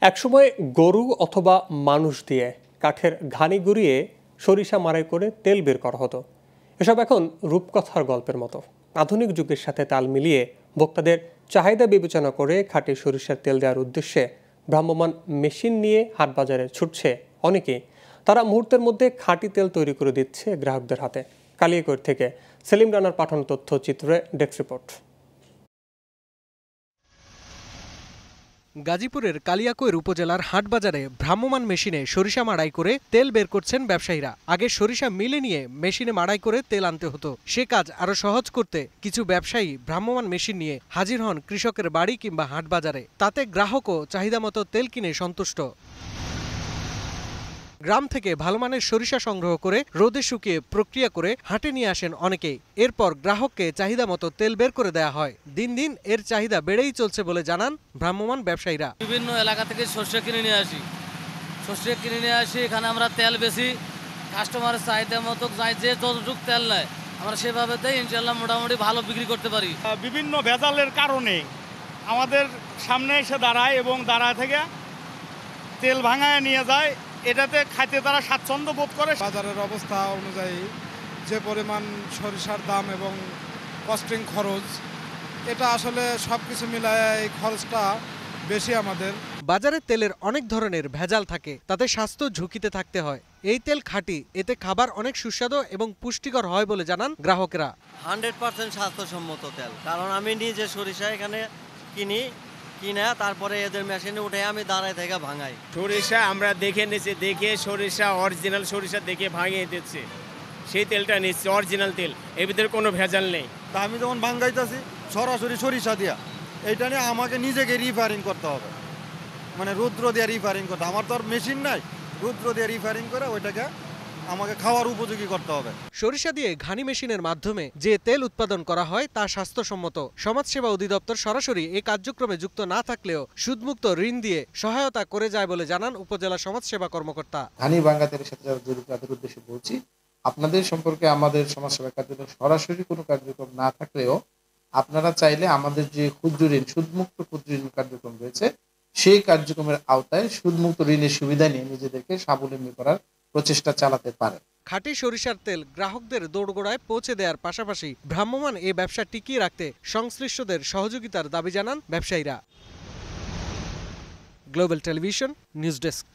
একসময় গরু অথবা মানুষ দিয়ে কাঠের ঘানি গুঁড়িয়ে সরিষা মাড়াই করে তেল বের করা হতো। এসব এখন রূপকথার গল্পের মতো। আধুনিক যুগের সাথে তাল মিলিয়ে ভোক্তাদের চাহিদা বিবেচনা করে খাঁটি সরিষার তেল দেওয়ার উদ্দেশ্যে ভ্রাম্যমাণ মেশিন নিয়ে হাটবাজারে ছুটছে অনেকেই। তারা মুহূর্তের মধ্যে খাঁটি তেল তৈরি করে দিচ্ছে গ্রাহকদের হাতে। কালিয়াকৈর থেকে সেলিম রানার পাঠানো তথ্যচিত্রে ডেস্ক রিপোর্ট। গাজীপুরের কালিয়াকৈর উপজেলার হাটবাজারে ভ্রাম্যমাণ মেশিনে সরিষা মাড়াই করে তেল বের করছেন ব্যবসায়ীরা। আগে সরিষা মিলে নিয়ে মেশিনে মাড়াই করে তেল আনতে হতো। সে কাজ আরো সহজ করতে কিছু ব্যবসায়ী ভ্রাম্যমাণ মেশিন নিয়ে হাজির হন কৃষকের বাড়ি কিংবা হাটবাজারে। তাতে গ্রাহকও চাহিদা মতো তেল কিনে সন্তুষ্ট। গ্রাম থেকে ভালো মানের সরিষা সংগ্রহ করে রোদে শুকিয়ে প্রক্রিয়া করে হাটে নিয়ে আসেন অনেকেই। এরপর গ্রাহককে চাহিদা মতো তেল বের করে দেয়া হয়। দিন দিন এর চাহিদা বেড়েই চলছে বলে জানান ভ্রাম্যমাণ ব্যবসায়ীরা। বিভিন্ন এলাকা থেকে সরিষা কিনে নিয়ে আসি, এখানে আমরা তেল বেশি কাস্টমারের চাহিদা মতো যে যতটুকু তেল নেয় আমরা সেভাবে দেই, ইনশাল্লাহ মোটামুটি ভালো বিক্রি করতে পারি। বিভিন্ন ভেজালের কারণে আমাদের সামনে এসে দাঁড়ায় এবং দাঁড়া থেকে তেল ভাঙায় নিয়ে যায়। এটাতে খাইতে তারা স্বাচ্ছন্দ্য বোধ করে। বাজারের অবস্থা অনুযায়ী যে পরিমাণ সরিষার দাম এবং কস্টিং খরচ, এটা আসলে সব কিছু মিলায় এই খরচটা বেশি আমাদের। বাজারে তেলের অনেক ধরনের ভেজাল থাকে, তাতে স্বাস্থ্য ঝুঁকিতে থাকতে হয়। এই তেল খাঁটি, এতে খাবার অনেক সুস্বাদু এবং পুষ্টিকর হয় বলে জানান গ্রাহকেরা। 100% স্বাস্থ্যসম্মত তেল, কারণ আমি নিজে সরিষা এখানে কিনে তারপরে এদের মেশিনে উঠে আমি দাঁড়ায় থেকে ভাঙাই। সরিষা আমরা দেখে নিচ্ছি, দেখে সরিষা অরিজিনাল সরিষা দেখে ভাঙিয়ে দিচ্ছে, সেই তেলটা নিচ্ছে অরিজিনাল তেল, এর ভিতরে কোনো ভেজাল নেই। তা আমি যখন ভাঙাইতেছি সরাসরি সরিষা দিয়া, এইটা নিয়ে আমাকে নিজেকে রিফারিং করতে হবে, মানে রুদ্র দিয়ে রিফারিং করতে। আমার তো আর মেশিন নাই, রুদ্র দিয়ে রিফারিং করে ওইটাকে আমাকে খাওয়ার উপযোগী করতে হবে। সরিষা দিয়ে ঘানি মেশিনের মাধ্যমে যে তেল উৎপাদন করা হয় তা স্বাস্থ্যসম্মত। সমাজসেবা অধিদপ্তর সরাসরি এই কার্যক্রমে যুক্ত না থাকলেও সুদমুক্ত ঋণ দিয়ে সহায়তা করে যায় বলে জানান উপজেলা সমাজসেবা কর্মকর্তা। ঘানি ভাঙাদের সাথে যারা জড়িত তাদের উদ্দেশ্যে বলছি, আপনাদের সম্পর্কে আমাদের সমাজসেবা কার্যক্রম সরাসরি কোনো কার্যক্রম না থাকলেও আপনারা চাইলে আমাদের যে ক্ষুদ্র ঋণ, সুদমুক্ত ক্ষুদ্র ঋণ কার্যক্রম রয়েছে, সেই কার্যক্রমের আওতায় সুদমুক্ত ঋণের সুবিধা নিয়ে নিজেদেরকে স্বাবলম্বী করার প্রচেষ্টা চালাতে পারে। খাঁটি সরিষার তেল গ্রাহকদের দোরগোড়ায় পৌঁছে দেওয়ার পাশাপাশি ভ্রাম্যমাণ এই ব্যবসা টিকিয়ে রাখতে সংশ্লিষ্টদের সহযোগিতার দাবি জানান ব্যবসায়ীরা। Global television news desk.